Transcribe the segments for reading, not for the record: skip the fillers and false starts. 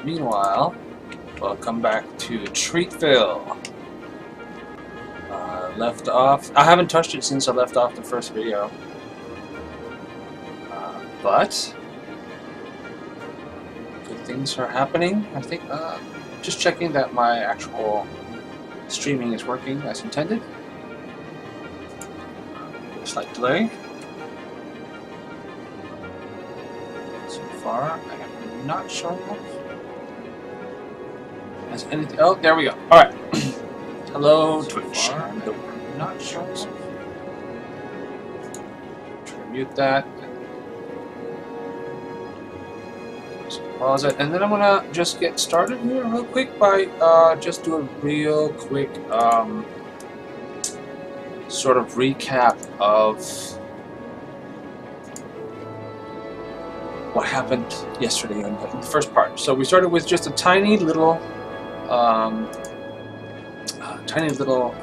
Meanwhile, welcome back to Treatville. Left off. I haven't touched it since I left off the first video. But good things are happening. I think just checking that my actual streaming is working as intended. Slight delay. So far, I am not showing up as anything. Oh, there we go. All right. Hello, Twitch. Not showing up. Try to mute that. So pause it, and then I'm gonna just get started here real quick by just do a real quick sort of recap of what happened yesterday in the first part. So we started with just a tiny little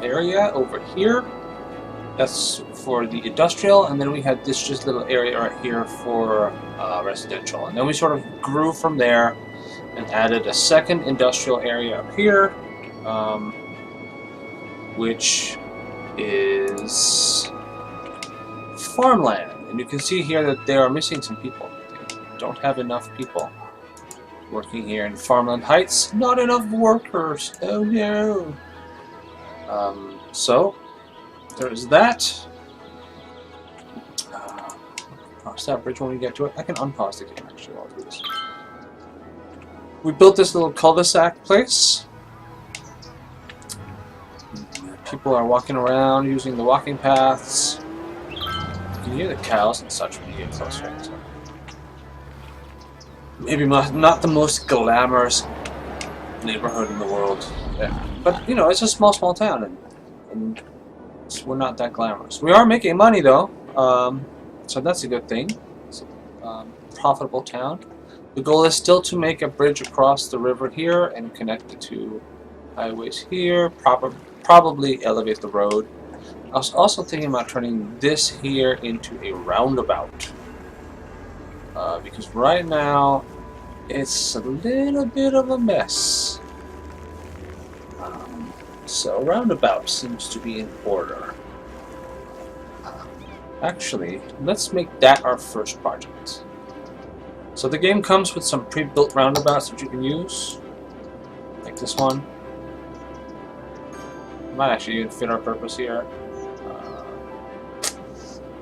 area over here. That's for the industrial, and then we had this just little area right here for residential. And then we sort of grew from there and added a second industrial area up here, which is farmland. And you can see here that they are missing some people. They don't have enough people working here in Farmland Heights. Not enough workers. Oh no. So there's that. Cross that bridge when we get to it. I can unpause the game actually while I do this. We built this little cul-de-sac place. People are walking around using the walking paths. You can hear the cows and such when you get closer. So maybe not the most glamorous neighborhood in the world. Yeah. But you know, it's a small town, and we're not that glamorous. We are making money though, so that's a good thing. It's a profitable town. The goal is still to make a bridge across the river here and connect the two highways here. Probably elevate the road. I was also thinking about turning this here into a roundabout, because right now it's a little bit of a mess. So roundabout seems to be in order. Actually, let's make that our first project. So the game comes with some pre-built roundabouts that you can use, like this one. Might actually even fit our purpose here.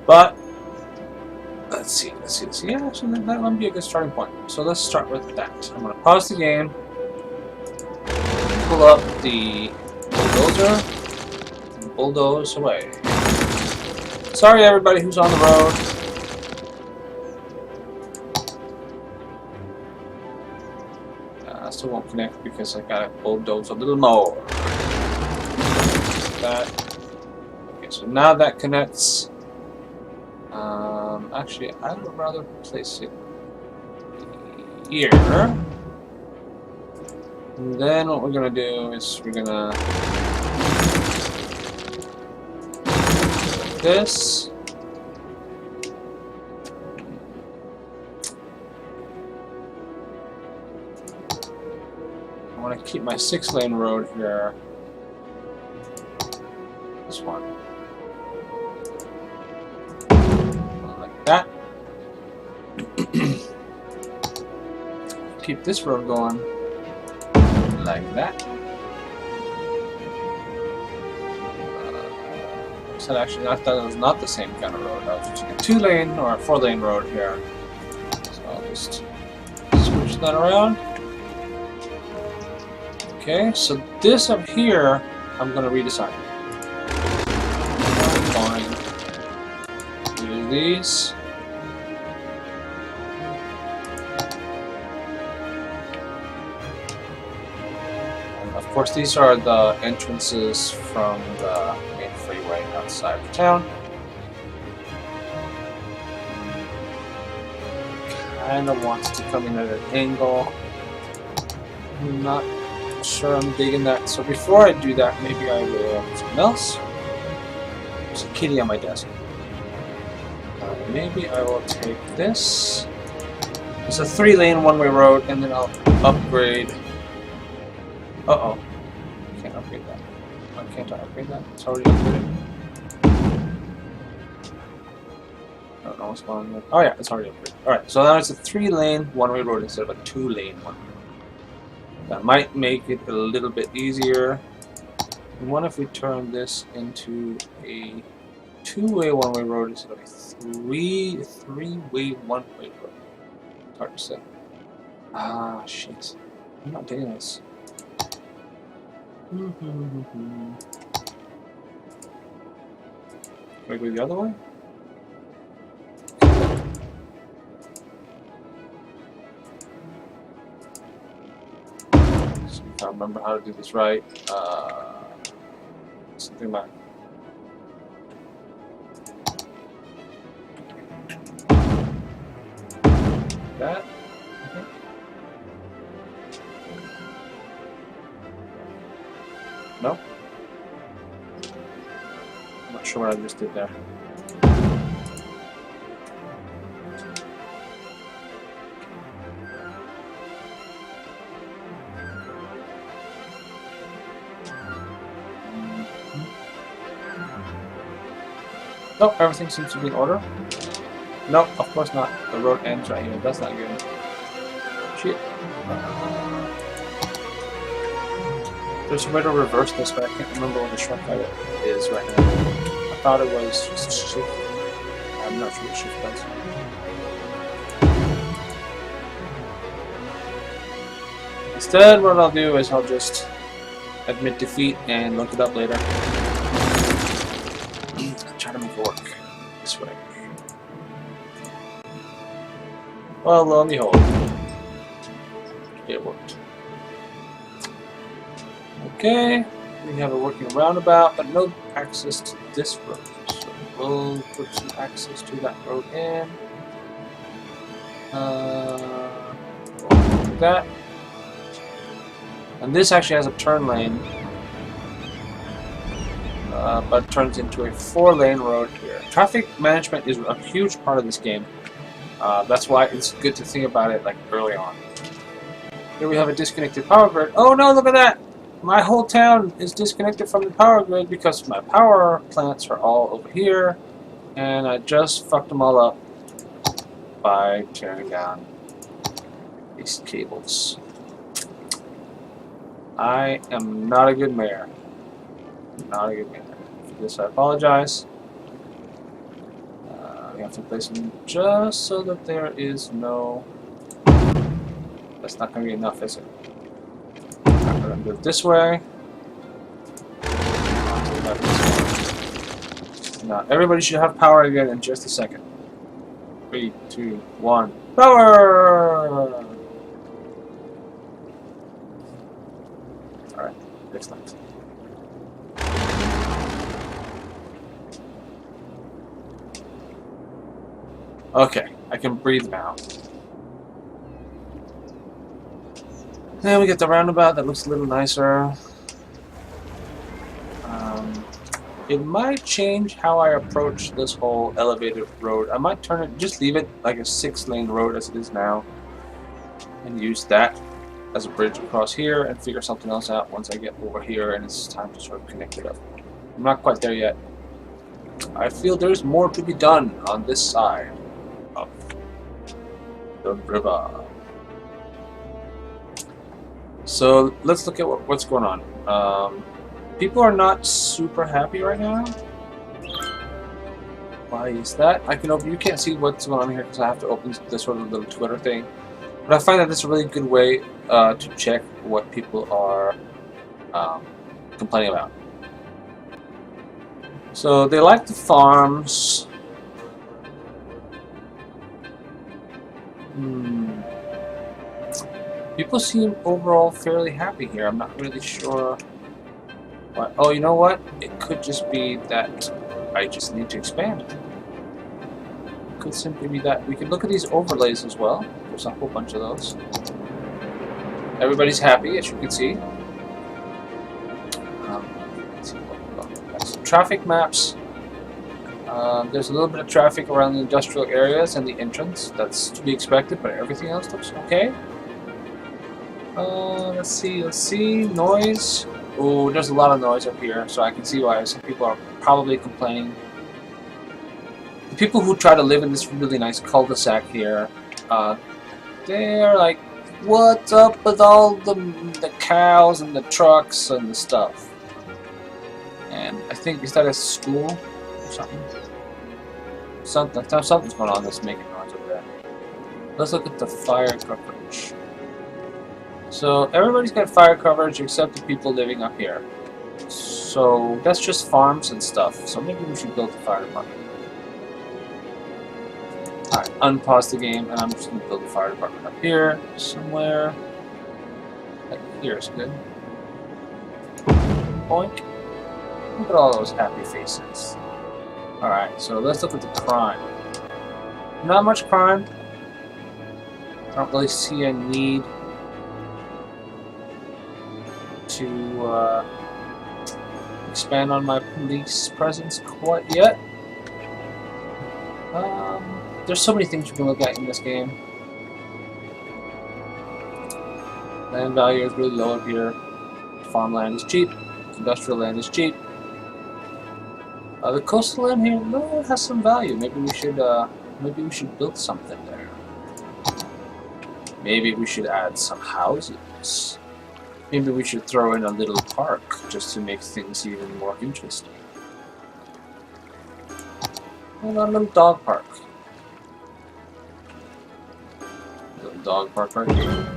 But let's see. Yeah, actually that might be a good starting point. So let's start with that. I'm gonna pause the game, pull up the bulldozer, and bulldoze away. Sorry everybody who's on the road. I still won't connect because I gotta bulldoze a little more. That. Okay, so now that connects. Actually, I would rather place it here. And then what we're gonna do is we're gonna do this. I want to keep my 6-lane road here. This one. Like that. Keep this road going like that. So actually, I thought it was not the same kind of road. I was using a 2-lane or a 4-lane road here. So I'll just switch that around. Okay, so this up here, I'm going to redesign. Fine. Do these. And of course, these are the entrances from the main freeway outside of town. Kind of wants to come in at an angle. I'm not sure I'm digging that. So before I do that, maybe I will do something else. There's a kitty on my desk. Maybe I will take this It's a 3-lane one-way road, and then I'll upgrade. Uh-oh. Can't upgrade that. Why can't I upgrade that? It's already upgraded. I don't know what's going on there. Oh yeah, it's already upgraded. Alright, so now it's a 3-lane one-way road instead of a 2-lane one-way road. That might make it a little bit easier. And what if we turn this into a 2-way one-way road instead of a 3-way one-way road? It's hard to say. Ah, shit. I'm not getting this. Can we go the other way? See if I remember how to do this right. Something about that. Okay. No? I'm not sure what I just did there. Nope, everything seems to be in order. Nope, of course not. The road ends right here. That's not good. Shit. There's a way to reverse this, but I can't remember what the shortcut is right now. I thought it was just shift. I'm not sure what shift does. Instead, what I'll do is I'll just admit defeat and look it up later. Try to make it work this way. Well, lo and behold, it worked. Okay, we have a working roundabout, but no access to this road. So we'll put some access to that road in. Like that. And this actually has a turn lane, but it turns into a 4-lane road here. Traffic management is a huge part of this game. That's why it's good to think about it like early on. Here we have a disconnected power grid. Oh no, look at that! My whole town is disconnected from the power grid because my power plants are all over here, and I just fucked them all up by tearing down these cables. I am not a good mayor. Not a good mayor. For this I apologize. We have to place them just so that there is no... That's not going to be enough, is it? I'm going to do it this way. Now, everybody should have power again in just a second. 3, 2, 1. Power! Alright, excellent. Okay, I can breathe now. Then we get the roundabout that looks a little nicer. It might change how I approach this whole elevated road. I might turn it, just leave it like a 6-lane road as it is now, and use that as a bridge across here and figure something else out once I get over here and it's time to sort of connect it up. I'm not quite there yet. I feel there's more to be done on this side of the river. So let's look at what's going on. People are not super happy right now. Why is that? I can open. You can't see what's going on here because I have to open this sort of little Twitter thing. But I find that this is a really good way to check what people are complaining about. So they like the farms. People seem overall fairly happy here. I'm not really sure. What? Oh, you know what? It could just be that I just need to expand. It could simply be that. We could look at these overlays as well. There's a whole bunch of those. Everybody's happy, as you can see. Let's see what traffic maps. There's a little bit of traffic around the industrial areas and the entrance. That's to be expected, but everything else looks okay. Let's see. Noise. Oh, there's a lot of noise up here, so I can see why some people are probably complaining. The people who try to live in this really nice cul-de-sac here, they're like, what's up with all the cows and the trucks and the stuff? And I think, is that a school or something? Something's going on that's making noise over there. Let's look at the fire coverage. So everybody's got fire coverage except the people living up here. So that's just farms and stuff. So maybe we should build a fire department. Alright, unpause the game, and I'm just going to build a fire department up here, somewhere. Like here is good. Boink. Look at all those happy faces. Alright, so let's look at the crime. Not much crime. I don't really see a need to expand on my police presence quite yet. There's so many things you can look at in this game. Land value is really low up here. Farmland is cheap. Industrial land is cheap. The coastal land here has some value. Maybe we should build something there. Maybe we should add some houses. Maybe we should throw in a little park just to make things even more interesting. And a little dog park. Little dog park right here.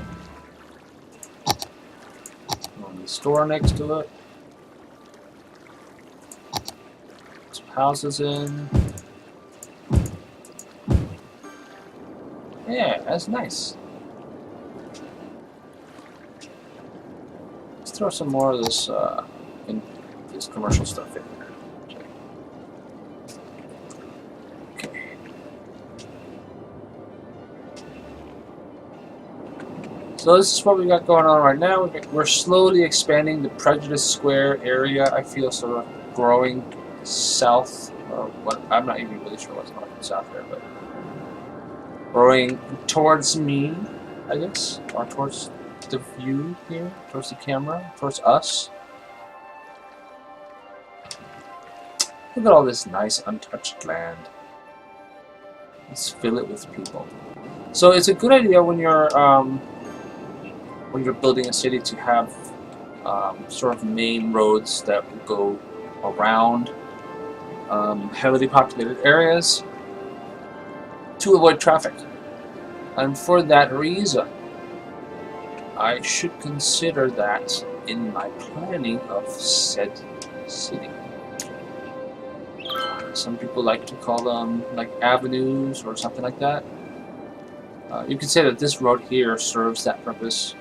And the store next to it. Some houses in. Yeah, that's nice. Let's throw some more of this this commercial stuff in there. Okay. So this is what we got going on right now. We're slowly expanding the Prejudice Square area. I feel sort of growing south, or what? I'm not even really sure what's going on south there, but growing towards me, I guess, or towards the view here, towards the camera, towards us. Look at all this nice untouched land. Let's fill it with people. So it's a good idea when you're building a city to have sort of main roads that will go around heavily populated areas to avoid traffic. And for that reason, I should consider that in my planning of said city. Some people like to call them like avenues or something like that. You could say that this road here serves that purpose.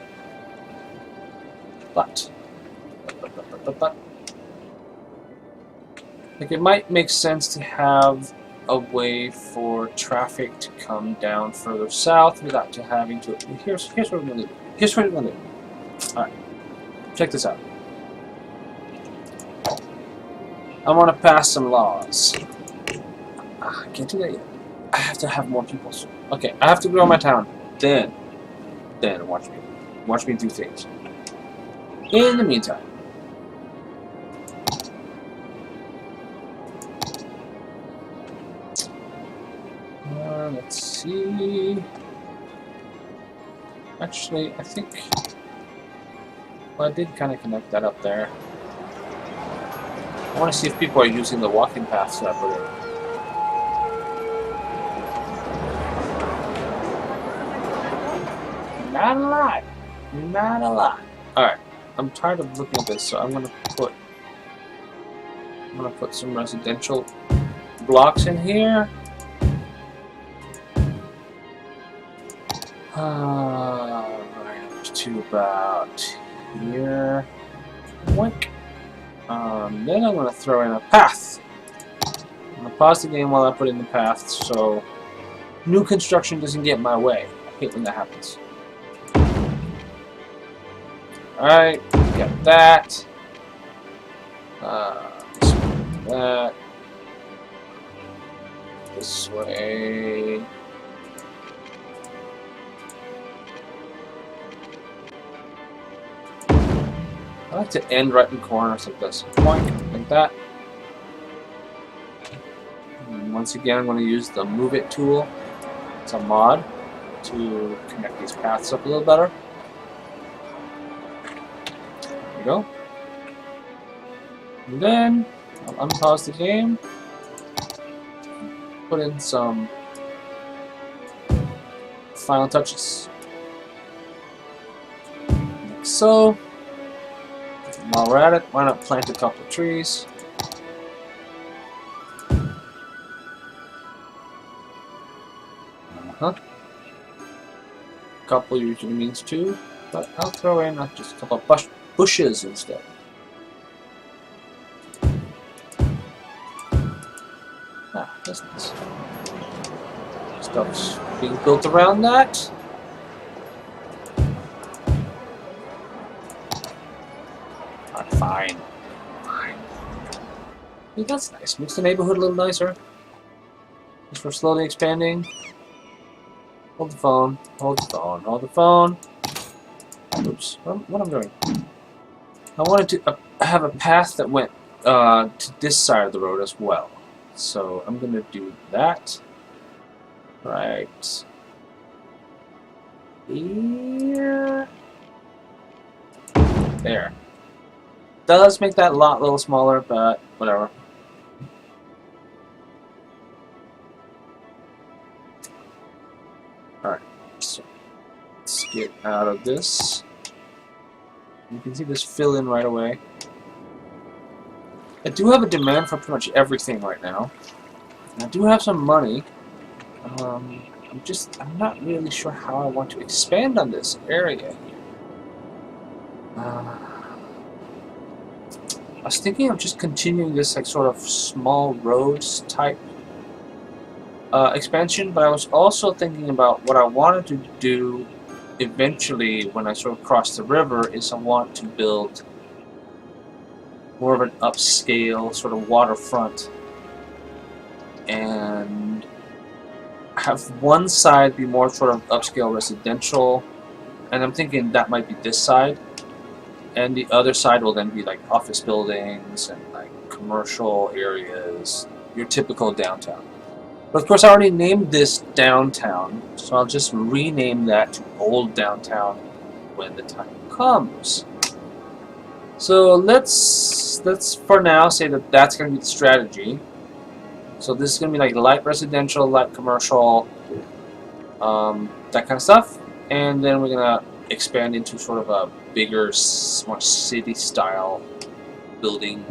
But like it might make sense to have a way for traffic to come down further south without having to. Here's what we're gonna do. Here's what we're gonna do. All right, check this out. I want to pass some laws. I can't do that yet. I have to have more people. Okay, I have to grow my town. Then watch me do things. In the meantime, let's see. Actually, I think. Well, I did kind of connect that up there. I want to see if people are using the walking paths that I put in. Not a lot. Not a lot. Alright. I'm tired of looking at this, so I'm gonna put some residential blocks in here. Right up to about here. Boink. Then I'm gonna throw in a path. I'm gonna pause the game while I put in the path, so new construction doesn't get in my way. I hate when that happens. Alright, got that. That. This way. I like to end right in corners like this. Point, like that. And once again, I'm going to use the Move It tool. It's a mod to connect these paths up a little better. There we go. And then I'll unpause the game. Put in some final touches. Like so. While we're at it, why not plant a couple of trees? Couple usually means two, but I'll throw in just a couple of bushes instead. Ah, that's nice. Stuff's being built around that. Fine. Yeah, that's nice. Makes the neighborhood a little nicer. As we're slowly expanding. Hold the phone. Hold the phone. Hold the phone. Oops. What am I doing? I wanted to have a path that went to this side of the road as well. So I'm going to do that. Right here. There. Does make that lot a little smaller, but whatever. Alright, so let's get out of this. You can see this fill in right away. I do have a demand for pretty much everything right now. And I do have some money. I'm not really sure how I want to expand on this area here. I was thinking of just continuing this like sort of small roads type expansion, but I was also thinking about what I wanted to do eventually when I sort of cross the river is I want to build more of an upscale sort of waterfront and have one side be more sort of upscale residential, and I'm thinking that might be this side. And the other side will then be like office buildings and like commercial areas, your typical downtown. But of course I already named this downtown, so I'll just rename that to Old Downtown when the time comes. So let's for now say that that's going to be the strategy. So this is going to be like light residential, light commercial, that kind of stuff. And then we're going to expand into sort of a bigger, more city-style building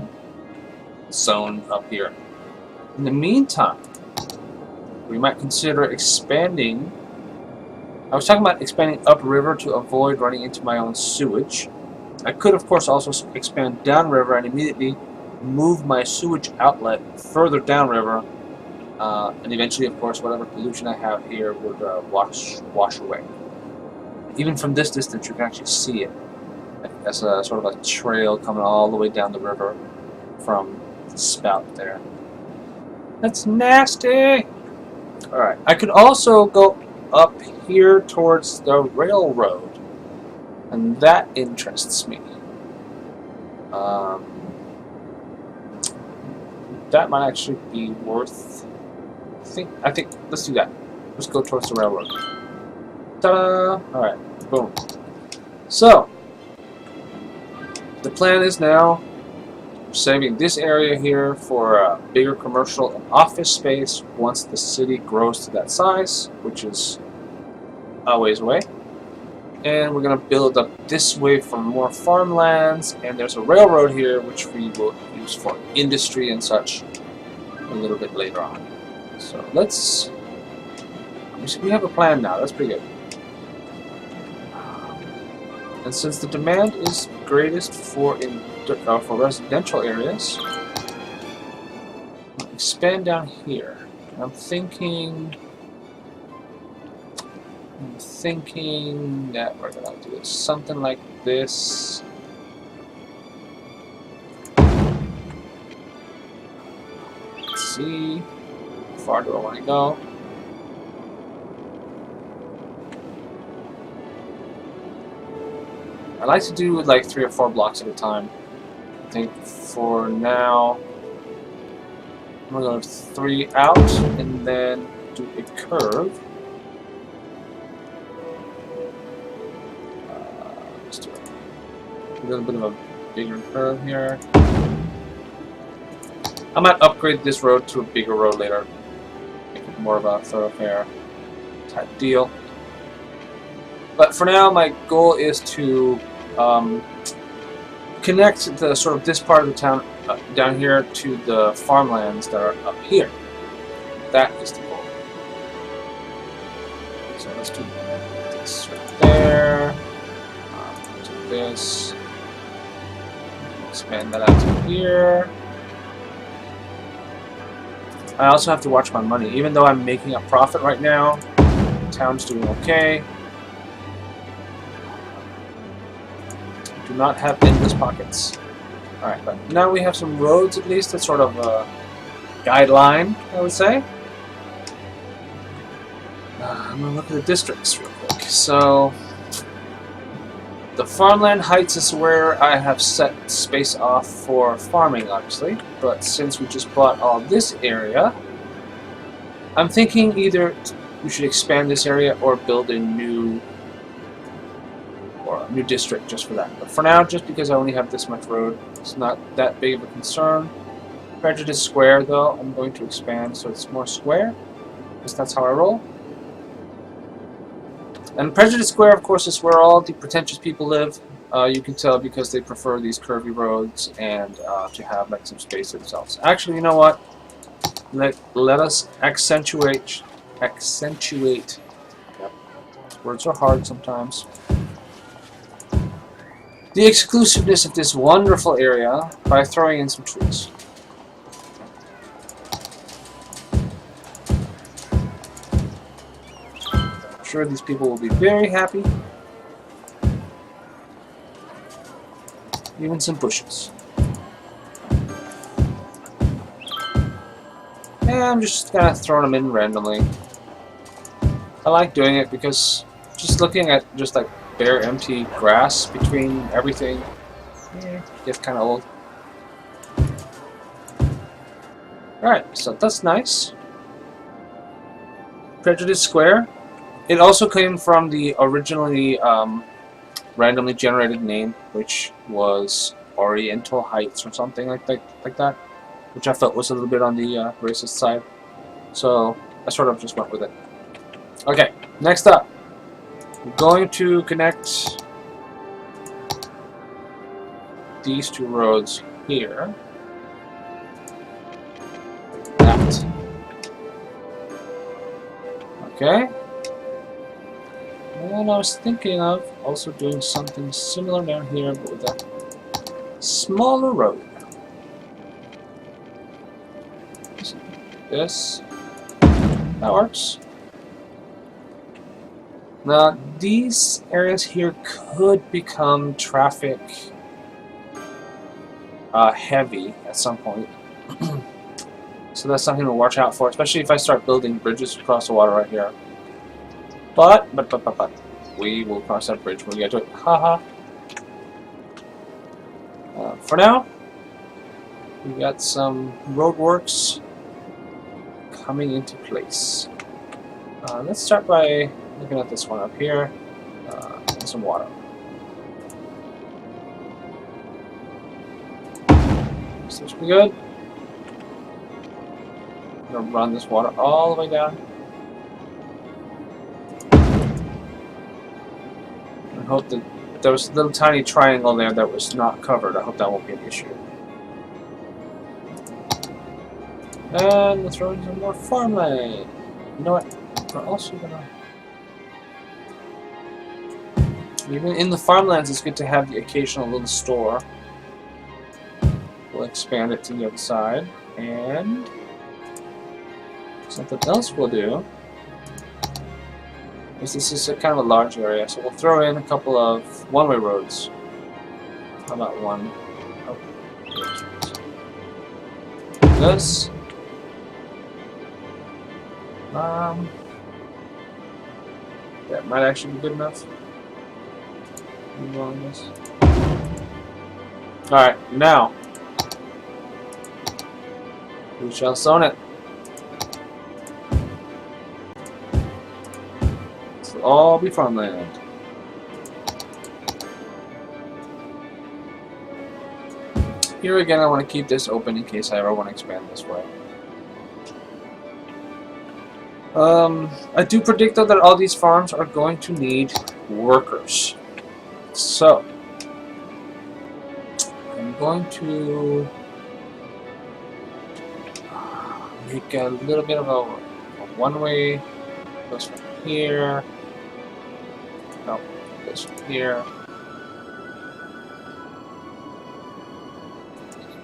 zone up here. In the meantime, we might consider expanding. I was talking about expanding upriver to avoid running into my own sewage. I could, of course, also expand downriver and immediately move my sewage outlet further downriver, and eventually, of course, whatever pollution I have here would wash away. Even from this distance, you can actually see it as a sort of a trail coming all the way down the river from the spout there. That's nasty! Alright, I could also go up here towards the railroad, and that interests me. That might actually be worth... I think, let's do that. Let's go towards the railroad. Ta-da! Alright, boom. So, the plan is now saving this area here for a bigger commercial and office space once the city grows to that size, which is a ways away. And we're going to build up this way for more farmlands, and there's a railroad here which we will use for industry and such a little bit later on. So we have a plan now, that's pretty good. And since the demand is greatest for residential areas, I'll expand down here. I'm thinking that we're gonna do something like this. Let's see. far do I want to go? I like to do like 3 or 4 blocks at a time. I think for now, I'm gonna go 3 out and then do a curve. Let's do a little bit of a bigger curve here. I might upgrade this road to a bigger road later. Make it more of a thoroughfare type deal. But for now, my goal is to connect the sort of this part of the town down here to the farmlands that are up here. That is the goal. So let's do this right there. Do this. Expand that out to here. I also have to watch my money. Even though I'm making a profit right now, the town's doing okay. Do not have endless pockets. Alright, but now we have some roads at least. That's sort of a guideline, I would say. I'm going to look at the districts real quick. So, the farmland heights is where I have set space off for farming, obviously. But since we just bought all this area, I'm thinking either we should expand this area or build a new district just for that. But for now, just because I only have this much road, it's not that big of a concern. Prejudice Square, though, I'm going to expand so it's more square, because that's how I roll. And Prejudice Square, of course, is where all the pretentious people live. You can tell because they prefer these curvy roads and to have like some space to themselves. Actually, you know what? Let us accentuate. Yep. Words are hard sometimes. The exclusiveness of this wonderful area by throwing in some trees. I'm sure these people will be very happy. Even some bushes. And I'm just kind of throwing them in randomly. I like doing it because just looking at just like bare empty grass between everything gets kind of old. Alright, so that's nice. Prejudice Square. It also came from the originally randomly generated name, which was Oriental Heights or something like that, which I felt was a little bit on the racist side. So I sort of just went with it. Okay, next up. We're going to connect these 2 roads here. That. Okay. And I was thinking of also doing something similar down here, but with a smaller road. This. That works. Now, these areas here could become traffic heavy at some point. So that's something to watch out for, especially if I start building bridges across the water right here. But, we will cross that bridge when we get to it. Haha. For now, we got some roadworks coming into place. Let's start by looking at this one up here, and some water. This looks pretty good. I'm going to run this water all the way down. I hope that there was a little tiny triangle there that was not covered. I hope that won't be an issue. And let's throw in some more farmland. You know what? We're also going to... Even in the farmlands, it's good to have the occasional little store. We'll expand it to the other side. And something else we'll do is this is a kind of a large area, so we'll throw in a couple of one-way roads. How about one? Oh, this. That might actually be good enough. On this. All right, now we shall zone it. This will all be farmland. Here again, I want to keep this open in case I ever want to expand this way. I do predict though that all these farms are going to need workers. So, I'm going to make a little bit of a one-way. Goes from here. No, goes from here.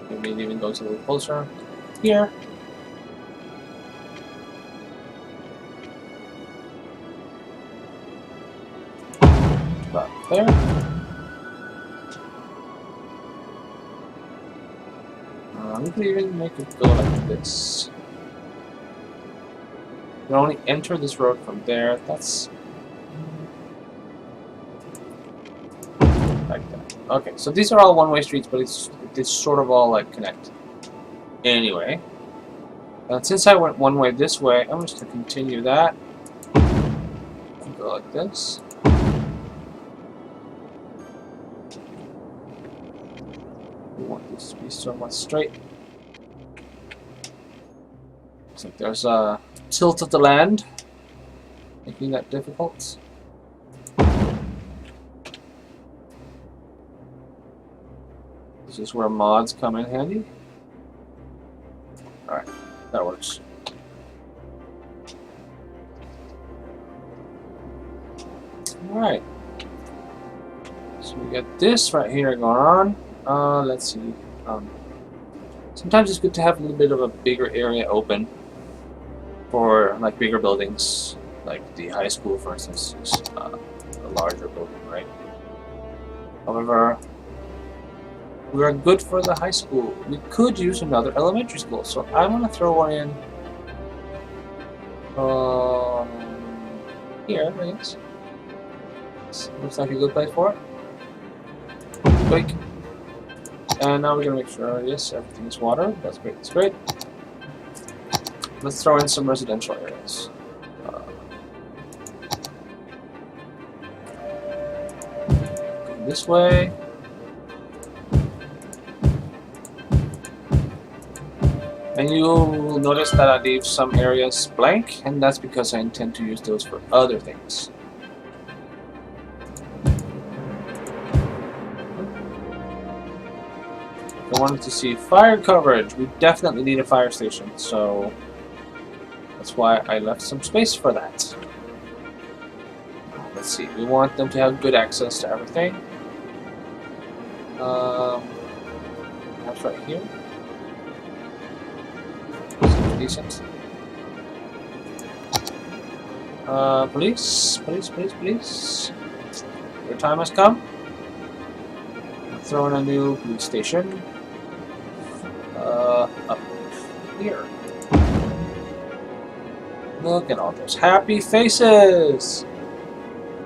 Maybe it even goes a little closer. Here. About there. We could even make it go like this. You only enter this road from there. That's like that. Okay, so these are all one-way streets, but it's sort of all like connect. Anyway, since I went one way this way, I'm just gonna continue that and go like this. We want this to be somewhat straight. Looks like there's a tilt of the land, making that difficult. This is where mods come in handy. Alright, that works. Alright. So we got this right here going on. Let's see. Sometimes it's good to have a little bit of a bigger area open for like bigger buildings, like the high school, for instance, is a larger building, right? However, we are good for the high school. We could use another elementary school, so I want to throw one in here, I guess. This looks like a good place for it. Quick. And now we're gonna make sure, yes, everything is water. That's great, that's great. Let's throw in some residential areas. Go this way. And you will notice that I leave some areas blank, and that's because I intend to use those for other things. I wanted to see fire coverage. We definitely need a fire station, so that's why I left some space for that. Let's see, we want them to have good access to everything. That's right here. Seems decent. Police, police, police, police. Your time has come. Throw in a new police station. Up here. Look at all those happy faces!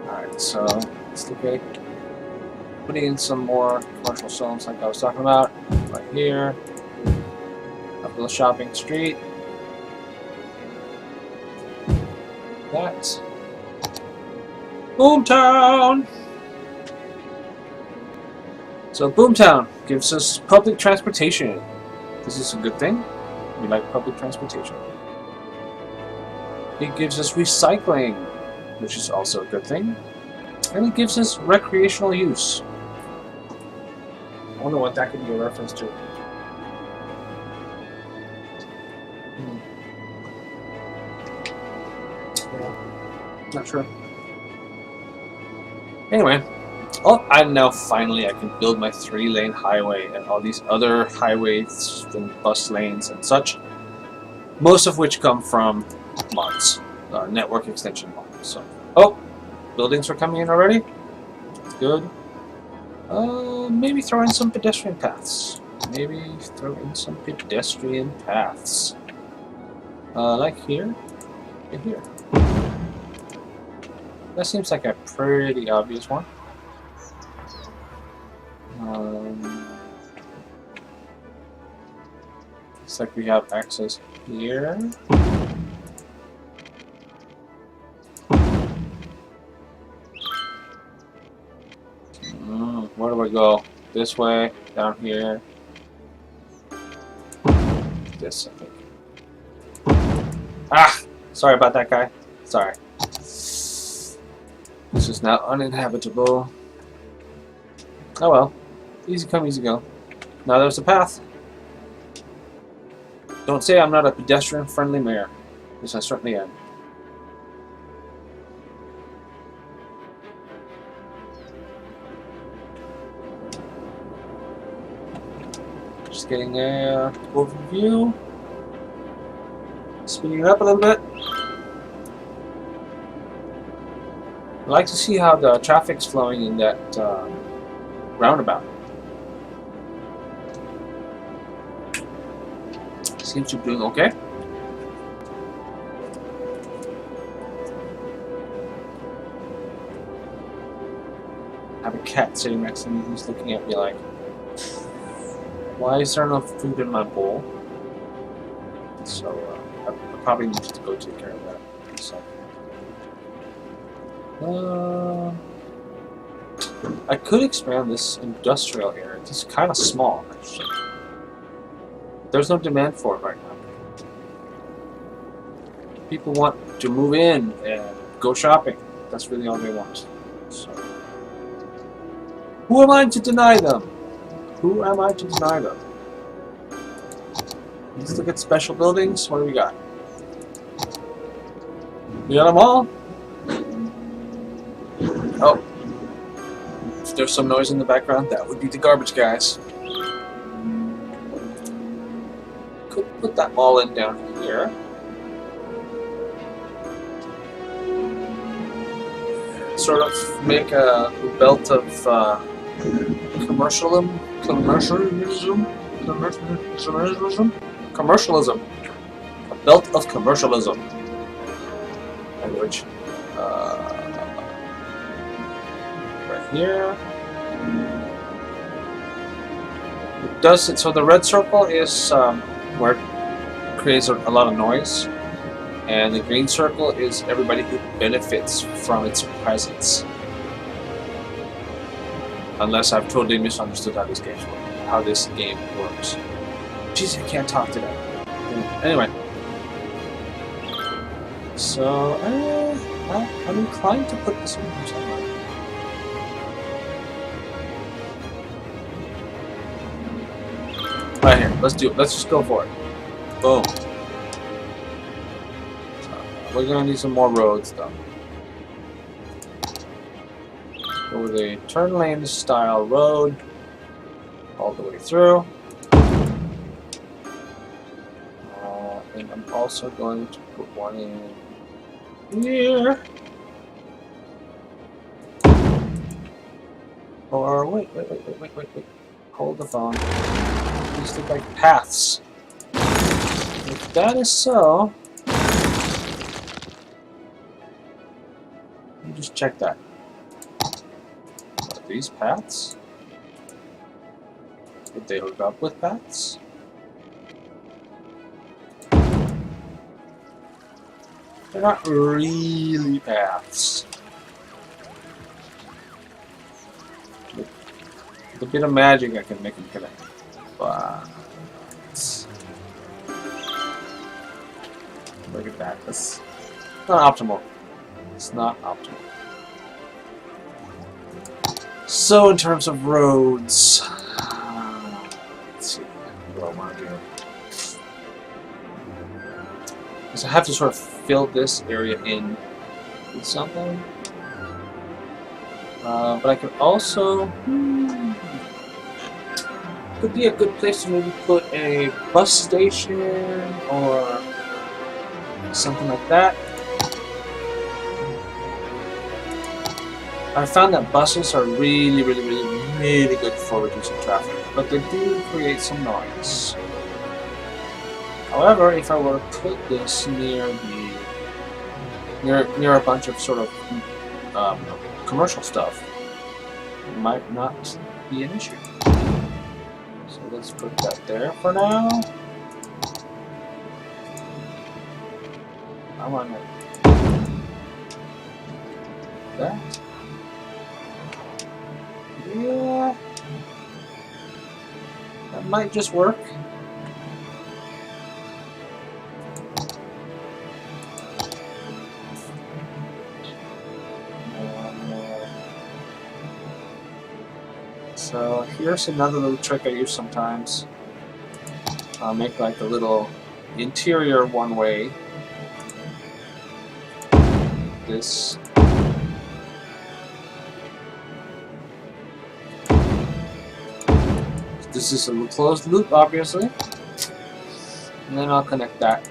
Alright, so let's look at putting in some more commercial zones like I was talking about. Right here. Up the shopping street. That. Boomtown! So Boomtown gives us public transportation. This is a good thing. We like public transportation. It gives us recycling, which is also a good thing. And it gives us recreational use. I wonder what that could be a reference to. Yeah, not sure. Anyway. Oh, and now finally I can build my 3-lane highway and all these other highways and bus lanes and such. Most of which come from mods, network extension mods. So, oh, buildings are coming in already. Good. Maybe throw in some pedestrian paths. Maybe throw in some pedestrian paths. Like here. Right here. That seems like a pretty obvious one. Looks like we have access here. Where do I go? This way, down here. This, I think. Ah! Sorry about that, guy. Sorry. This is now uninhabitable. Oh well. Easy come, easy go. Now there's a path. Don't say I'm not a pedestrian-friendly mayor. Because I certainly am. Just getting a overview. Speeding it up a little bit. I'd like to see how the traffic's flowing in that roundabout. Seems to be doing okay. I have a cat sitting next to me who's looking at me like, why is there no food in my bowl? So I probably need to go take care of that. So, I could expand this industrial area. It's kind of small, actually. There's no demand for it right now. People want to move in and go shopping. That's really all they want. So, who am I to deny them? Who am I to deny them? Let's look at special buildings. What do we got? We got them all. Oh. If there's some noise in the background, that would be the garbage guys. Could put that all in down here. Sort of make a belt of commercialism. A belt of commercialism. Language. Right here. It does it. So the red circle is where it creates a lot of noise, and the green circle is everybody who benefits from its presence. Unless I've totally misunderstood how this game works. Jeez, I can't talk today. Anyway, so I'm inclined to put this in here somewhere. Right here, let's do it. Let's just go for it. Boom. We're gonna need some more roads, though. Go with a turn lane style road all the way through. And I'm also going to put one in here. Or wait. Hold the phone. These look like paths. If that is so, let me just check that. Are these paths? Did they hook up with paths? They're not really paths. With a bit of magic I can make them connect. But look at that. That's not optimal. It's not optimal. So in terms of roads, let's see what do I want to do. Because I have to sort of fill this area in with something. But I could also could be a good place to maybe put a bus station or something like that. I found that buses are really good for reducing traffic, but they do create some noise. However, if I were to put this near the near a bunch of sort of commercial stuff, might not be an issue. So let's put that there for now. I want that. Yeah, that might just work. So here's another little trick I use sometimes. I'll make like a little interior one-way. This. This is a closed loop, obviously. And then I'll connect that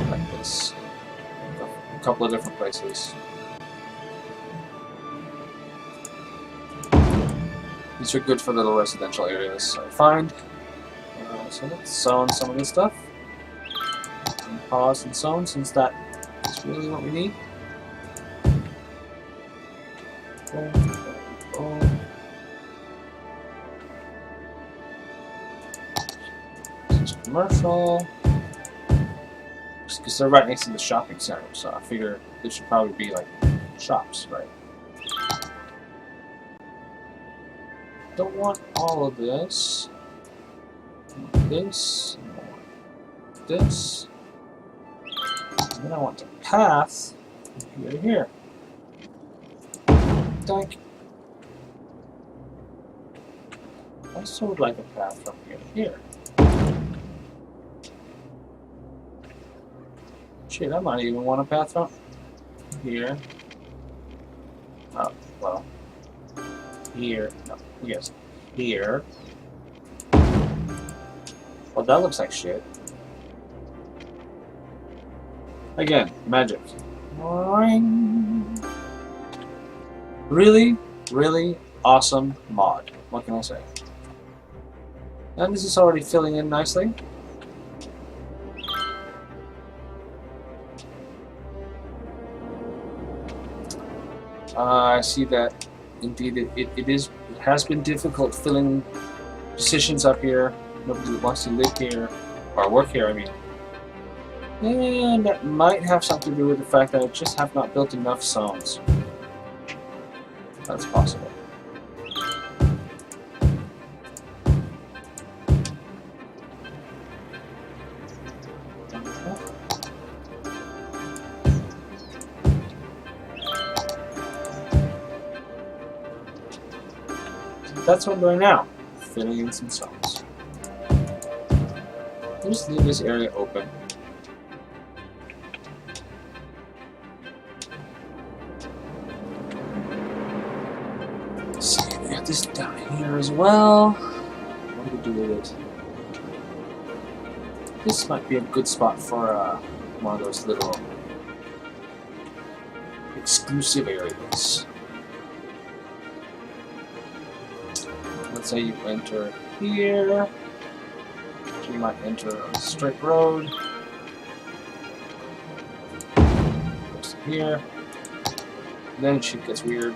like this. A couple of different places. These are good for little residential areas, I find. So let's zone some of this stuff. And pause and zone, since that is really what we need. Boom, boom, boom. This is commercial. Because they're right next to the shopping center, so I figure this should probably be like shops, right? Don't want all of this. I want this. I want this. And then I want the path from here to here. Like, I also would like a path from here to here. Shit, I might even want a path from here. Oh, well. Here. No. Yes. Here. Well, that looks like shit. Again, magic. Really, really awesome mod. What can I say? And this is already filling in nicely. I see that indeed it has been difficult filling positions up here. Nobody wants to live here or work here, I mean. And that might have something to do with the fact that I just have not built enough zones. That's possible. That's what I'm doing now. Filling in some zones. Just leave this area open. So we got this down here as well. What do we do with it? This might be a good spot for one of those little exclusive areas. Let's say you enter here. You might enter a straight road. Goes to here. And then shit gets weird.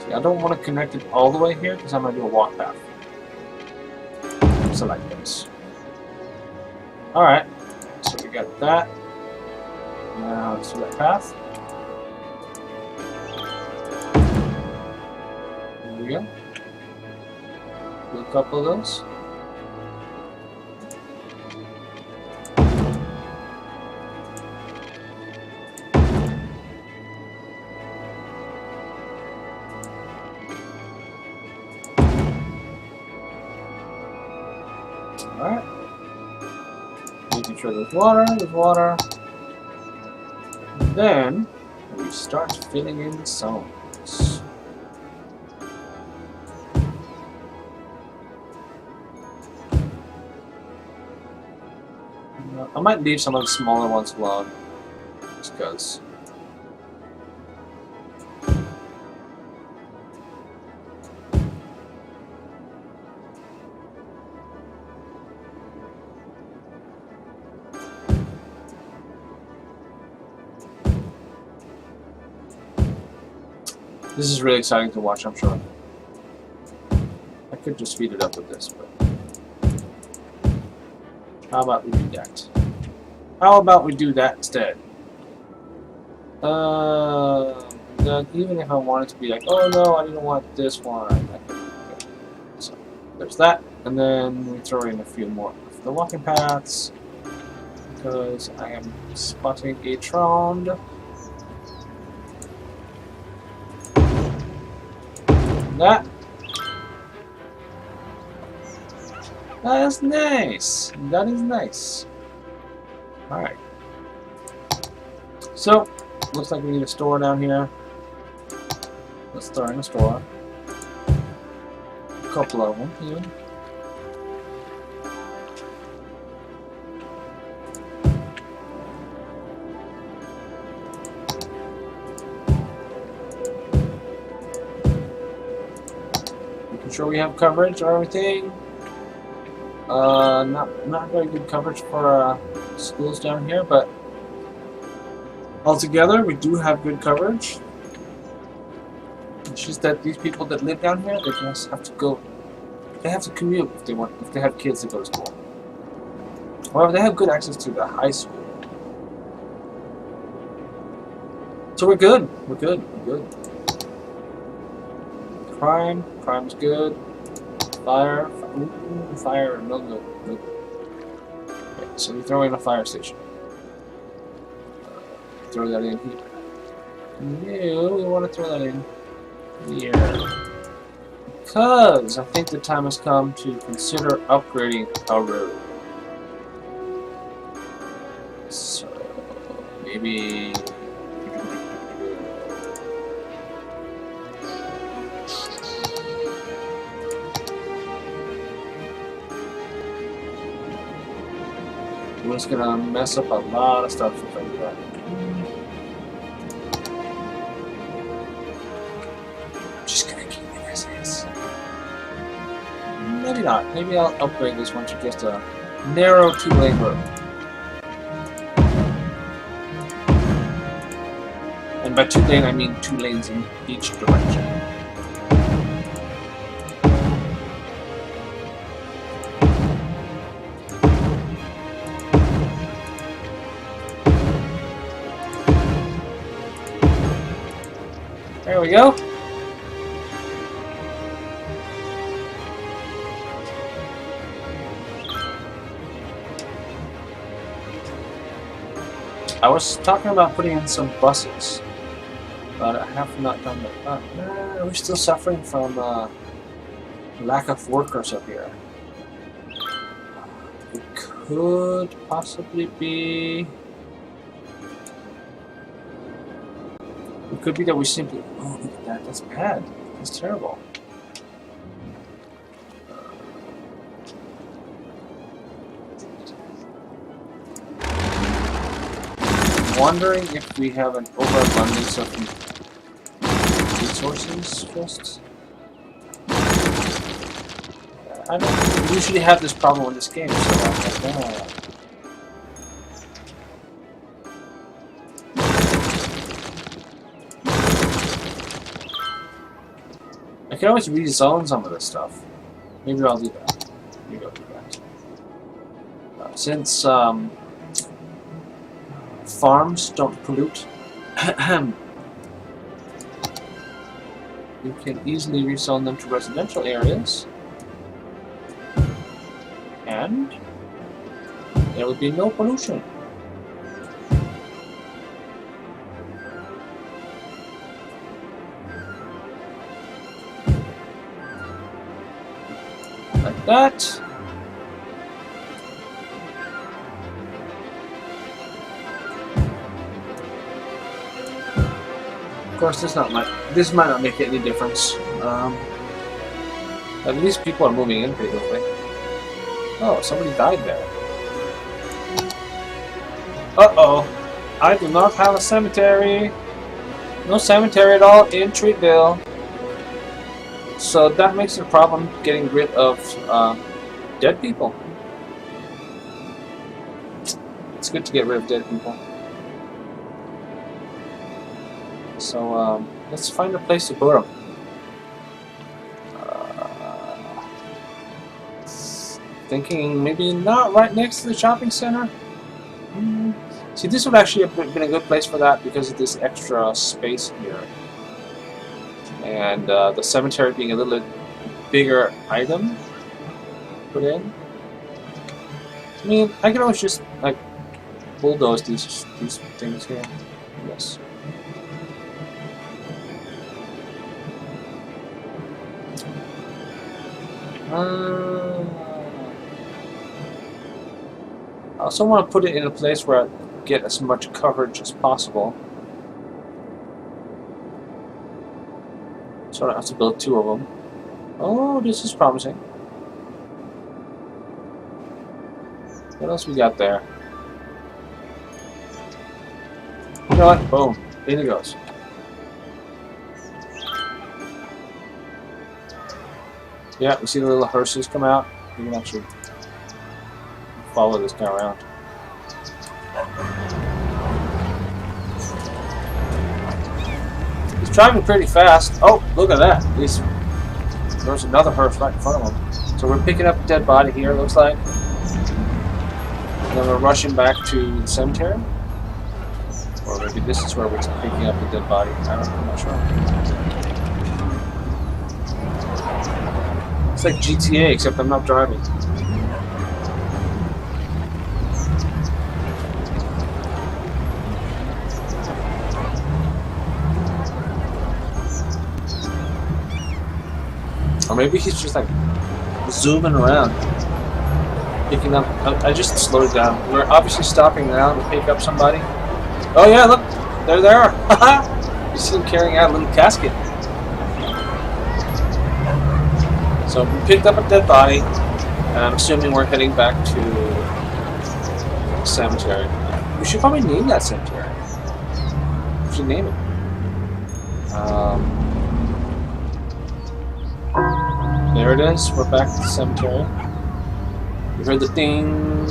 I don't want to connect it all the way here because I'm going to do a walk path. So like this. Alright, so we got that. Now let's do that path. There we go. Do a couple of those. Alright. Making sure there's water. And then we start filling in the zones. I might leave some of the smaller ones alone, just because. This is really exciting to watch, I'm sure. I could just speed it up with this, but how about we do that? How about we do that instead? Then even if I wanted to be like, oh no, I didn't want this one, I could, okay. So there's that, and then we throw in a few more of the walking paths because I am spotting a Trond. That is nice. That is nice. Alright. So, looks like we need a store down here. Let's throw in a store. A couple of them, even. Making sure we have coverage or everything. Not very good coverage for schools down here, but altogether we do have good coverage. It's just that these people that live down here, they just have to go. They have to commute if they have kids to go to school. However, they have good access to the high school. So we're good. We're good. We're good. Crime's good. Fire, no good. Okay, so we throw in a fire station. Throw that in here. No, we want to throw that in here. Because I think the time has come to consider upgrading our road. So, maybe... It's gonna mess up a lot of stuff if I do that. Just gonna keep it as is. Maybe not. Maybe I'll upgrade this one to just a narrow 2-lane road. And by 2-lane, I mean 2 lanes in each direction. There we go. I was talking about putting in some buses, but I have not done that. We're still suffering from lack of workers up here. It could possibly be... It could be that we simply... Oh, look at that. That's bad. That's terrible. I'm wondering if we have an overabundance of resources just... I don't usually have this problem in this game, so I'm like, I can always rezone some of this stuff. Maybe I'll do that. Maybe I'll do that. Since farms don't pollute, you can easily rezone them to residential areas, and there will be no pollution. Like that. Of course, this might not make any difference. At least people are moving in pretty quickly. Oh, somebody died there. Uh-oh. I do not have a cemetery. No cemetery at all in Treatville. So that makes it a problem getting rid of dead people. It's good to get rid of dead people. So let's find a place to put them. Thinking maybe not right next to the shopping center. See, this would actually have been a good place for that because of this extra space here. And the cemetery being a little bit bigger item put in. I mean, I can always just like bulldoze these things here. Yes. I also want to put it in a place where I get as much coverage as possible. So I don't have to build two of them. Oh, this is promising. What else we got there? You know what? Boom. In it goes. Yeah, we see the little hearses come out. You can actually follow this guy around. He's driving pretty fast. Oh, look at that. There's another hearse right in front of him. So we're picking up a dead body here, looks like. And then we're rushing back to the cemetery. Or maybe this is where we're picking up the dead body. I'm not sure. It's like GTA, except I'm not driving. Or maybe he's just like zooming around, picking up. I just slowed down. We're obviously stopping now to pick up somebody. Oh yeah, look, there they are. You see him carrying out a little casket. So we picked up a dead body, and I'm assuming we're heading back to the cemetery. We should probably name that cemetery. We should name it. There it is. We're back to the cemetery. We heard the ding.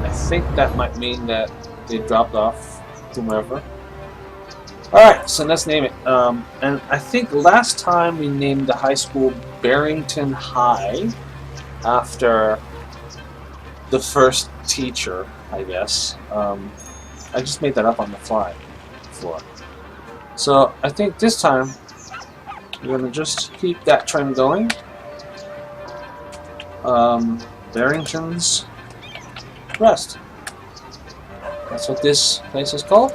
I think that might mean that they dropped off whomever. Alright, so let's name it. And I think last time we named the high school Barrington High after the first teacher, I guess. I just made that up on the fly before. So I think this time we're going to just keep that trend going. Barrington's Rest. That's what this place is called.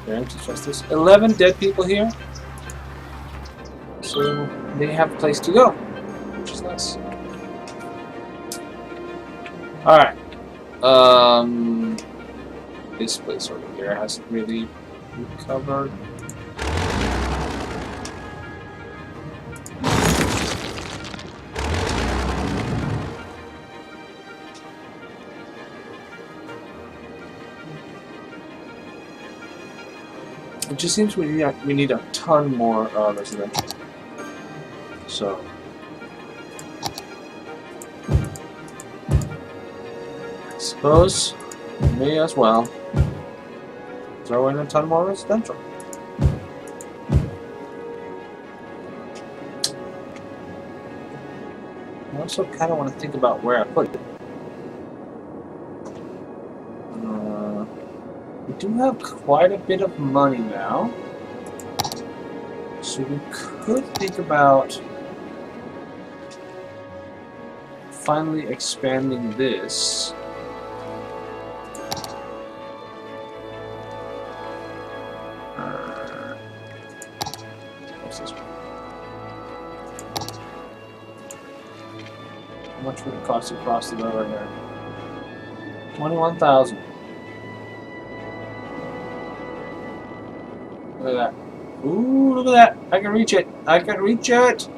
Barrington's Rest. There's 11 dead people here. So they have a place to go, which is nice. Alright. This place over here hasn't really recovered. It just seems we need a ton more residential. So I suppose we may as well throw in a ton more residential. I also kind of want to think about where I put it. We do have quite a bit of money now, so we could think about finally expanding this. What's this one? How much would it cost to cross the river here? 21,000. Look at that. Ooh, look at that. I can reach it. I can reach it.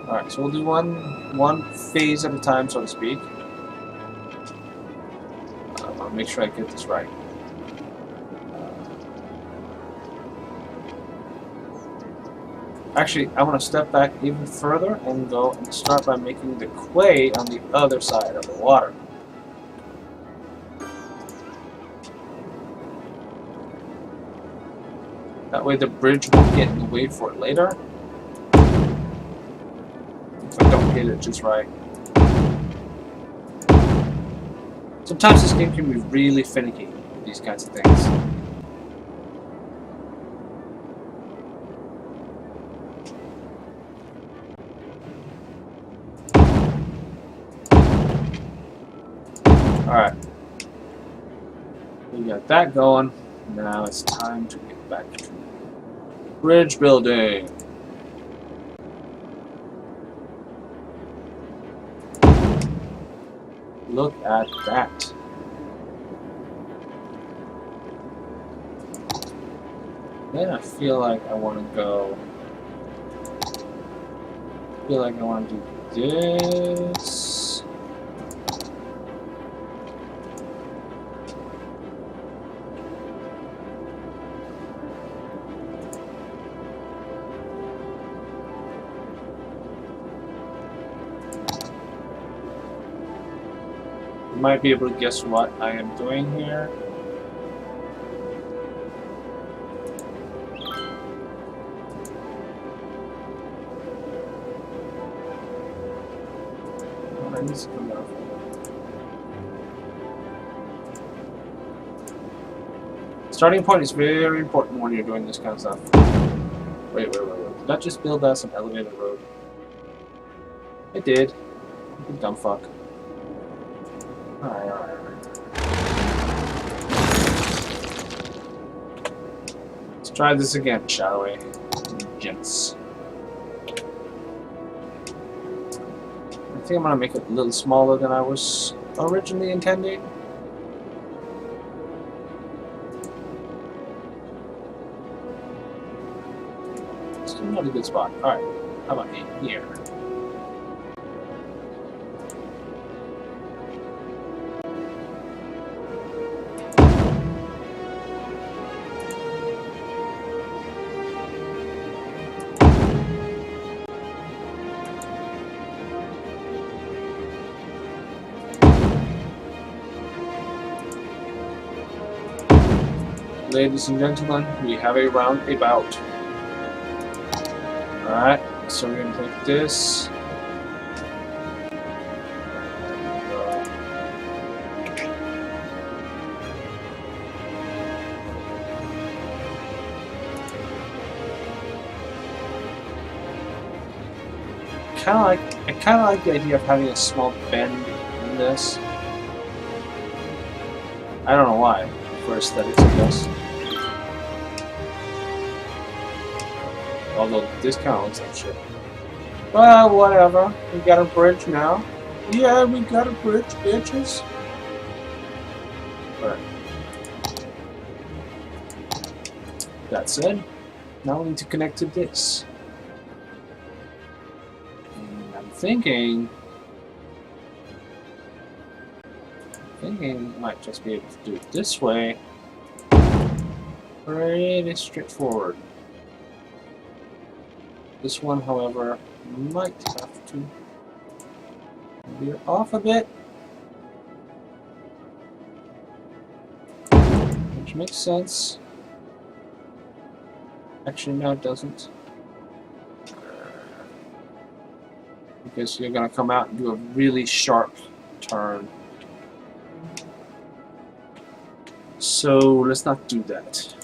Alright, so we'll do one phase at a time, so to speak. to make sure I get this right. Actually, I want to step back even further and go and start by making the quay on the other side of the water. That way the bridge won't get in the way for it later. If I don't hit it just right. Sometimes this game can be really finicky with these kinds of things. Alright. We got that going. Now it's time to get back to bridge building. Look at that. Then I feel like I want to go. I feel like I want to do this. You might be able to guess what I am doing here. Starting point is very important when you're doing this kind of stuff. Wait. Did I just build that some elevated road? I did. You dumb fuck. Alright. Let's try this again, shall we? Gents. I think I'm gonna make it a little smaller than I was originally intending. Still not a good spot. Alright, how about in here? Ladies and gentlemen, we have a roundabout. Alright, so we're going to take this. I kind of like the idea of having a small bend in this. I don't know why, for aesthetics, I guess. Although this kind of looks like shit. Well, whatever. We got a bridge now. Yeah, we got a bridge, bitches. Alright. That said, now we need to connect to this. And I'm thinking we might just be able to do it this way. Pretty straightforward. This one, however, might have to veer off a bit. Which makes sense. Actually, no, it doesn't. Because you're going to come out and do a really sharp turn. So, let's not do that.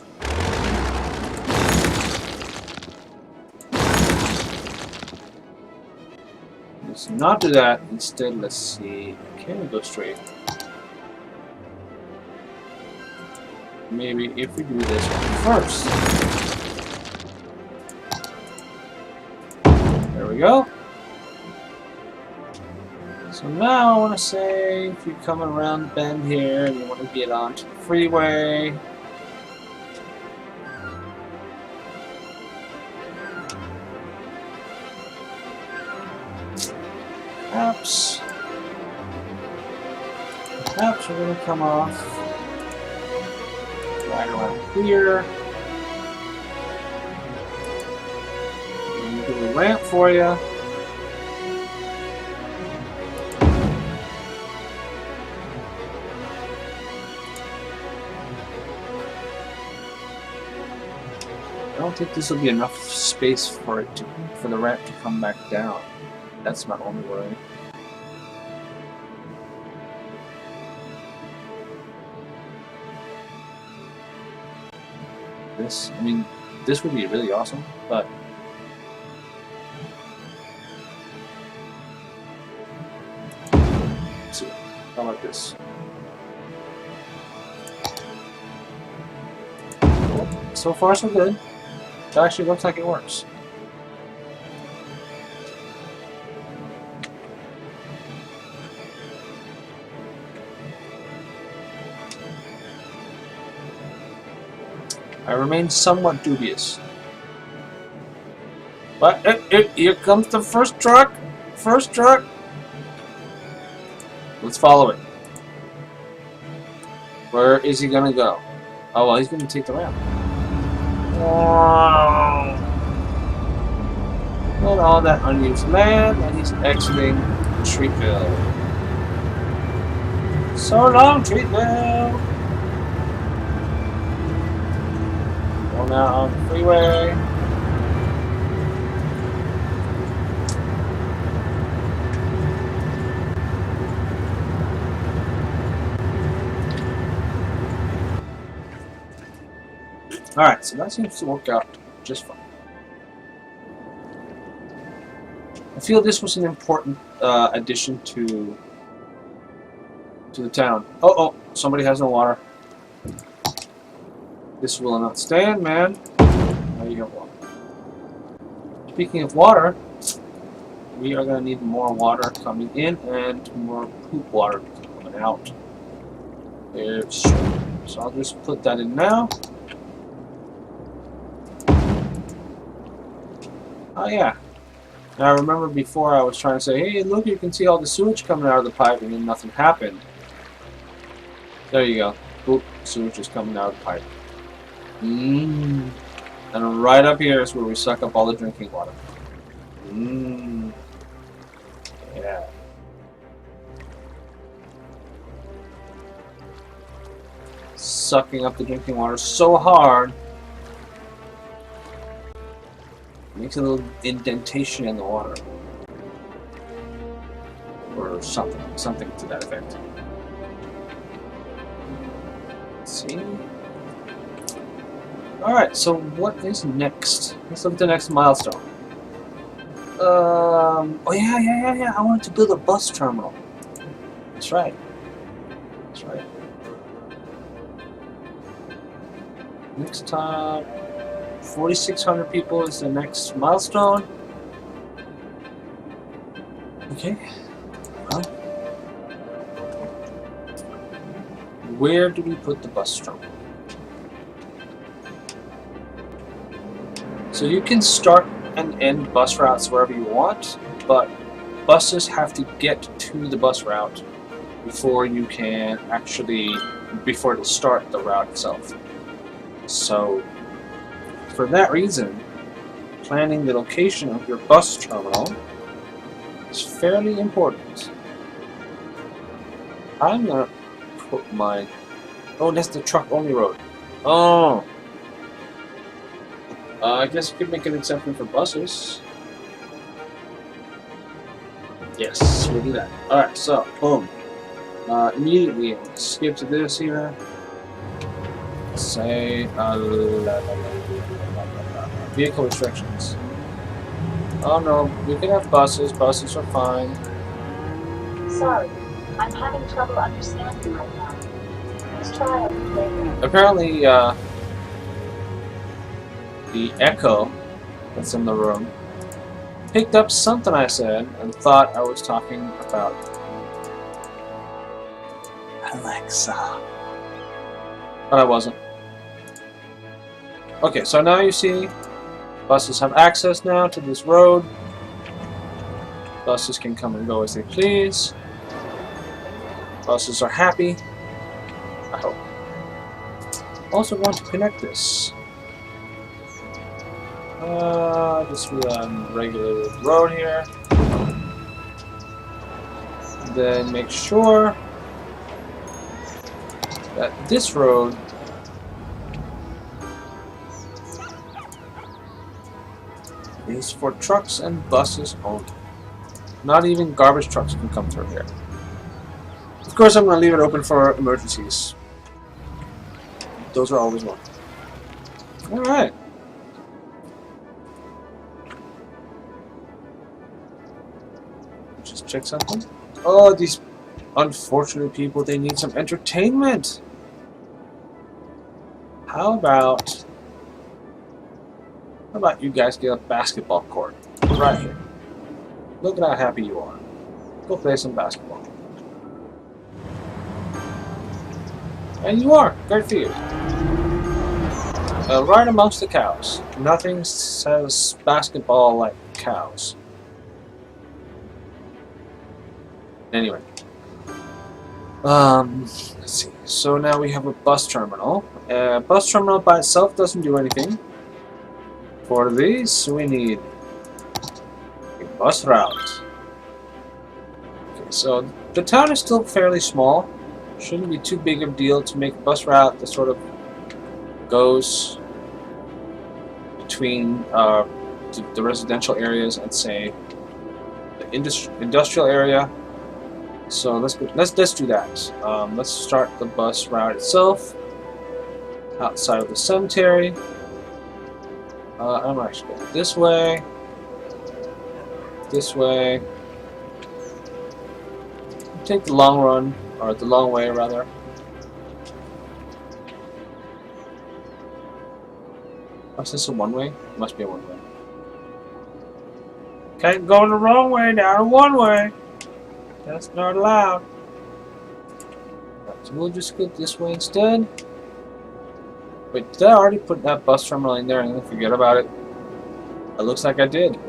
Let's not do that. Instead, let's see. Can we go straight? Maybe if we do this one first. There we go. So now I want to say, if you come around the bend here and you want to get onto the freeway, perhaps Perhaps we're gonna come off right around here. Do a ramp for you. I don't think this will be enough space for the ramp to come back down. That's my only worry. This would be really awesome, but let's see. How about this? Cool. So far, so good. It actually looks like it works. I remain somewhat dubious. But here comes the first truck! First truck! Let's follow it. Where is he gonna go? Oh, well, he's gonna take the ramp. Wow. And all that unused land, and he's exiting Treatville. So long, Treatville! Going out on the freeway. Alright, so that seems to work out just fine. I feel this was an important addition to the town. Oh, somebody has no water. This will not stand, man. Now you have water. Speaking of water, we are going to need more water coming in and more poop water coming out. There's so I'll just put that in now. Oh yeah. Now remember before I was trying to say, hey look, you can see all the sewage coming out of the pipe, and then nothing happened. There you go. Oop, sewage is coming out of the pipe. And right up here is where we suck up all the drinking water. Yeah. Sucking up the drinking water so hard. Makes a little indentation in the water. Or something to that effect. Let's see. Alright, so what is next? Let's look at the next milestone. Oh yeah, I wanted to build a bus terminal. That's right. That's right. Next time, 4,600 people is the next milestone. Okay. Well, where do we put the bus terminal? So you can start and end bus routes wherever you want, but buses have to get to the bus route before you can before it'll start the route itself. So, for that reason, planning the location of your bus terminal is fairly important. I'm gonna put my... Oh, that's the truck-only road. Oh! I guess you could make an exception for buses. Yes, we'll do that. Alright, so, boom. Immediately, skip to this here. Say, vehicle restrictions. Oh no, we can have buses. Buses are fine. Sorry, I'm having trouble understanding right now. Let's try it later. Apparently, the echo that's in the room picked up something I said and thought I was talking about Alexa. But I wasn't. Okay, so now you see buses have access now to this road. Buses can come and go as they please. Buses are happy. I hope. Also want to connect this. Just be on regular road here. And then make sure that this road is for trucks and buses only. Not even garbage trucks can come through here. Of course, I'm going to leave it open for emergencies. Those are always welcome. Alright. Just check something. Oh, these unfortunate people, they need some entertainment. How about you guys get a basketball court right here? Look at how happy you are. Go play some basketball. And you are. Great for you. Right amongst the cows. Nothing says basketball like cows. Anyway. Let's see. So now we have a bus terminal. Bus terminal by itself doesn't do anything. For these, we need a bus route. Okay, so the town is still fairly small. Shouldn't be too big of a deal to make a bus route that sort of goes between the residential areas and, say, the industrial area. So let's do that. Let's start the bus route itself outside of the cemetery. I'm actually going this way. This way. Take the long run, or the long way rather. Oh, is this a one-way? It must be a one-way. Can't go the wrong way down a one-way. That's not allowed. Right, so we'll just go this way instead. Wait, did I already put that bus terminal in there and then forget about it? It looks like I did.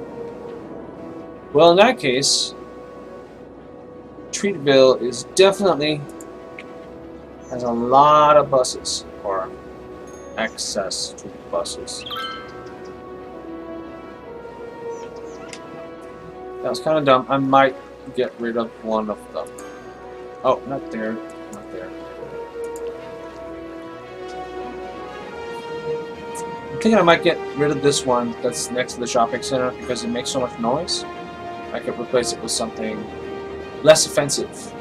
Well, in that case, Treatville is definitely has a lot of buses, or access to buses. That was kind of dumb. I might get rid of one of them. Oh, not there. Not there. I'm thinking I might get rid of this one that's next to the shopping center because it makes so much noise. I could replace it with something less offensive.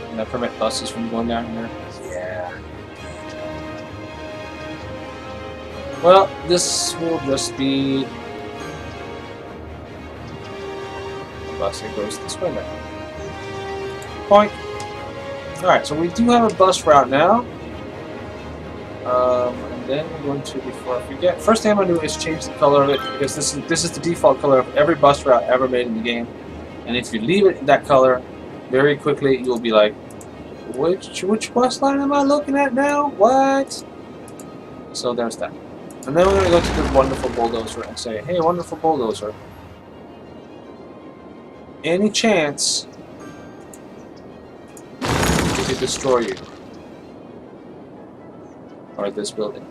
Can I prevent buses from going down here? Yeah. Well, this will just be a bus that goes this way now. Point. Alright, so we do have a bus route now. And then we're going to, before I forget, first thing I'm going to do is change the color of it, because this is the default color of every bus route ever made in the game. And if you leave it in that color, very quickly you'll be like, which bus line am I looking at now? What? So there's that. And then we're going to go to the wonderful bulldozer and say, hey, wonderful bulldozer, any chance we could destroy you? Or this building?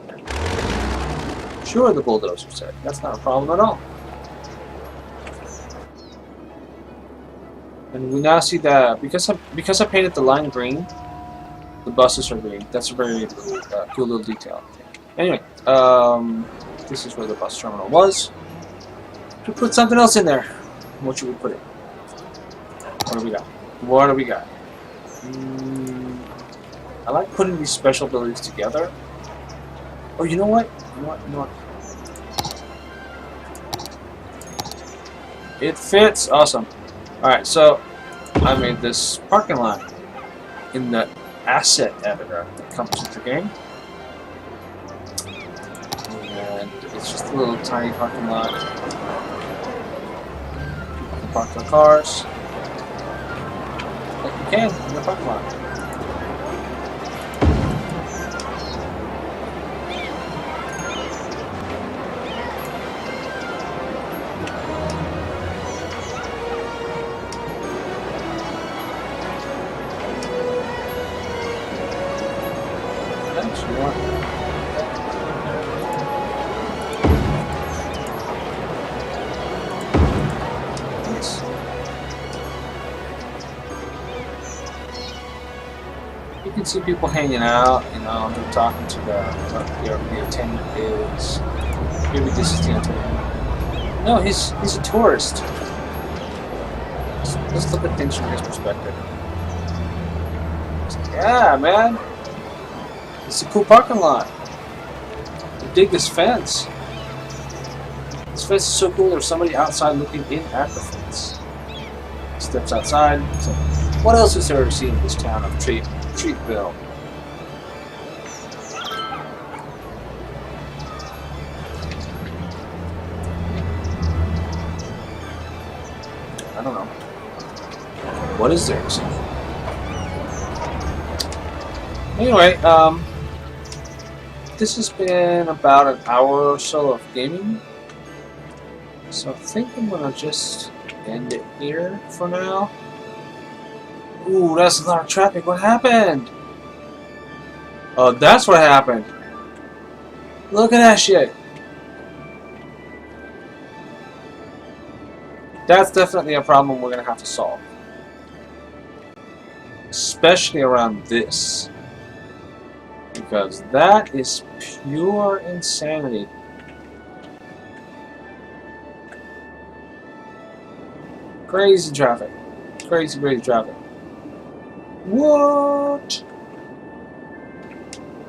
Sure, the bulldozer said. That's not a problem at all. And we now see that because I painted the line green, the buses are green. That's a very cool little detail. Anyway, this is where the bus terminal was. To put something else in there, what should we put in? What do we got? What do we got? I like putting these special abilities together. Oh, you know what? You know what? It fits. Awesome. Alright, so I made this parking lot in the asset editor that comes with the game. And It's just a little tiny parking lot. You can park their cars. Like you can in the parking lot. Actually, what? Nice. You can see people hanging out, you know, they're talking to the attendant is. Maybe this is the attendant. No, he's a tourist. Let's look at things from his perspective. Yeah, man. It's a cool parking lot. I dig this fence. This fence is so cool. There's somebody outside looking in at the fence. Steps outside. So, what else is there to see in this town of Treatville? I don't know. What is there to see? Anyway, this has been about an hour or so of gaming. So I think I'm gonna just end it here for now. Ooh, that's a lot of traffic. What happened? Oh, that's what happened. Look at that shit. That's definitely a problem we're gonna have to solve. Especially around this. Because that is pure insanity. Crazy traffic. Crazy traffic. What?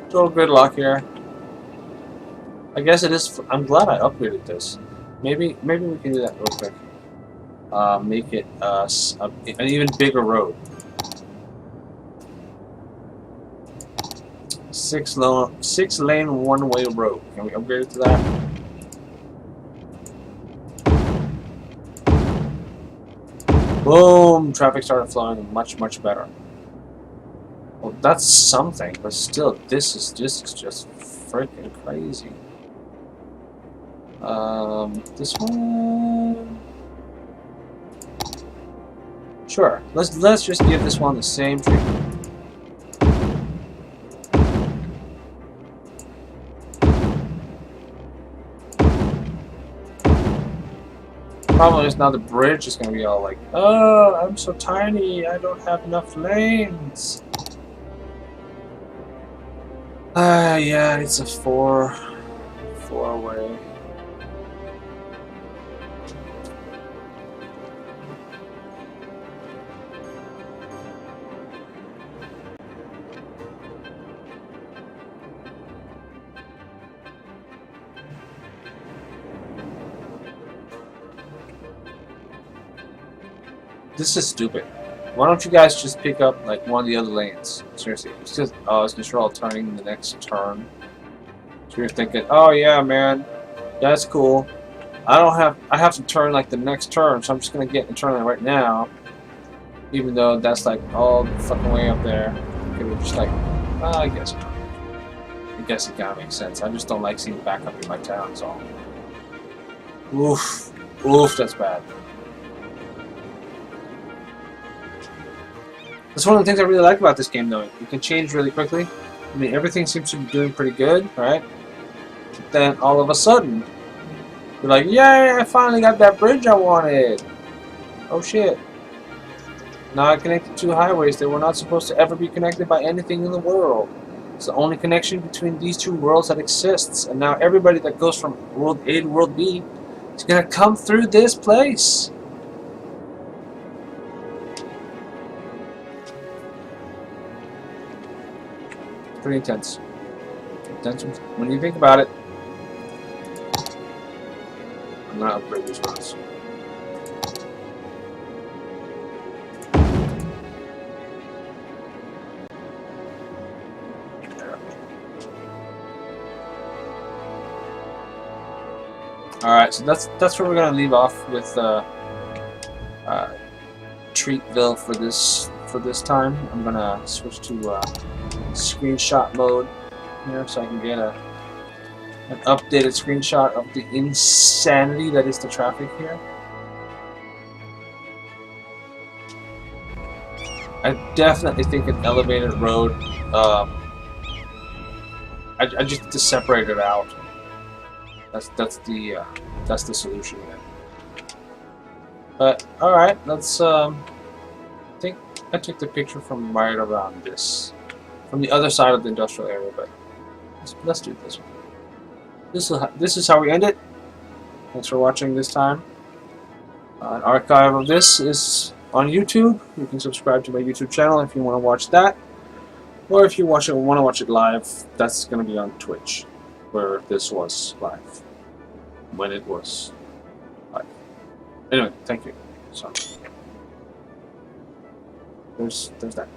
Total good luck here. I guess it is. I'm glad I upgraded this. Maybe we can do that real quick. Make it an even bigger road. 6-lane one-way road. Can we upgrade it to that? Boom! Traffic started flowing much better. Well, that's something, but still, this is just freaking crazy. This one. Sure. Let's just give this one the same treatment. Problem is now the bridge is gonna be all like, oh, I'm so tiny, I don't have enough lanes. Yeah, it's a four-way. This is stupid. Why don't you guys just pick up like one of the other lanes? Seriously, it's just it's control turning the next turn. So you're thinking, oh yeah, man, that's cool. I have to turn like the next turn, so I'm just gonna get in turn right now. Even though that's like all the fucking way up there. It was just like, I guess it kinda makes sense. I just don't like seeing backup in my town, so. Oof, that's bad. That's one of the things I really like about this game, though. You can change really quickly. I mean, everything seems to be doing pretty good, right? But then all of a sudden, you're like, yay, I finally got that bridge I wanted. Oh shit. Now I connected two highways that were not supposed to ever be connected by anything in the world. It's the only connection between these two worlds that exists. And now everybody that goes from World A to World B is going to come through this place. Pretty intense. When you think about it. I'm gonna upgrade these roads. All right, so that's where we're gonna leave off with Treatville for this time. I'm gonna switch to screenshot mode here so I can get an updated screenshot of the insanity that is the traffic here. I definitely think an elevated road. I just need to separate it out. That's the solution there. But all right, let's. I think I took the picture from right around this, from the other side of the industrial area. But let's do this one. This is how we end it. Thanks for watching this time. An archive of this is on YouTube. You can subscribe to my YouTube channel if you want to watch that, or if you want to watch it live, that's going to be on Twitch, where this was live, when it was live. Anyway, thank you. So there's that.